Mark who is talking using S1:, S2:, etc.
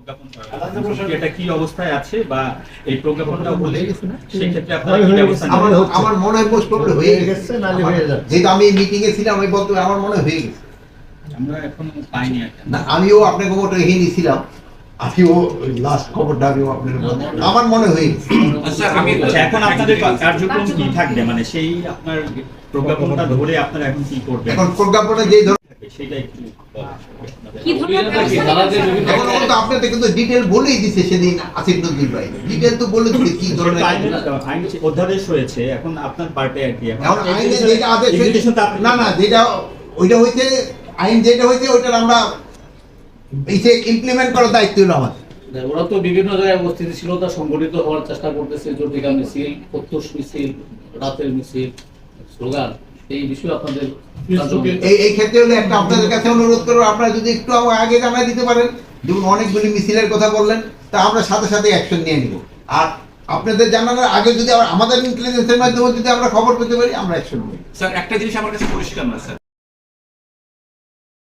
S1: প্রজ্ঞাপন এটা কি অবস্থায় আছে বা এই প্রজ্ঞাপনটা হলে সেই ক্ষেত্রে আপনারা কি ব্যবস্থা নেবেন?
S2: আমার মনে হয় মোস্ট প্রবলেম হয়ে গেছে, নালে হয়ে যাবে। যেহেতু আমি মিটিং এ ছিলাম, আমি বলতে আমার মনে হয়ে গেছে।
S1: আমরা এখনো পাইনি আর কি।
S2: না, আমিও আপনাকে খবরটা এগিয়ে নিয়েছিলাম, আমিও লাস্ট খবরটা আমিও আপনার আমার মনে হয়ে গেছে।
S1: আচ্ছা, এখন আপনাদের কার্যক্রম কি থাকবে, মানে সেই আপনার প্রজ্ঞাপনটা ধরে আপনারা এখন কি করবেন?
S2: এখন প্রজ্ঞাপনে যেই ধরনের
S1: সেটা একটু বলেন।
S3: কি ধরনের ব্যবস্থা নেবেন?
S2: এখন তো আপনাদের কিন্তু ডিটেল বলেই দিছে সেদিন আসিফ নজরুল ভাই, ডিটেল তো বলে দিছে কি ধরনের
S1: আইন অধ্যাদেশ হয়েছে, এখন আপনার পার্টে আর কি।
S2: এখন আইনে যেটা আদেশ হয়েছে,
S1: execution টা আপনি-
S2: না না যেটা ওইটা হইছে আইন যেটা হয়েছে ওইটার আমরা এই ইমপ্লিমেন্ট করার দায়িত্ব হলো আমাদের।
S4: ওরা তো বিভিন্ন জায়গায় উপস্থিত ছিল, তা সংগঠিত হওয়ার চেষ্টা করতেছে, জটিকা মিছিল, প্রত্যুষ মিছিল, রাতের মিছিল, স্লোগান, এই বিষয়ে আপনাদের
S2: এই ক্ষেত্রে হলে একটা আপনাদের কাছে অনুরোধ করবো, আপনারা যদি একটু আগে জানাই দিতে পারেন, যেমন অনেকগুলি মিছিলের কথা বললেন, তা আমরা সাথে সাথে অ্যাকশন নিয়ে নিব। আর আপনাদের জানানোর আগে যদি আমাদের ইন্টেলিজেন্সের মাধ্যমে যদি আমরা খবর পেতে পারি, আমরা অ্যাকশন নিব।
S5: স্যার, একটা জিনিস আমার কাছে পরিষ্কার না স্যার,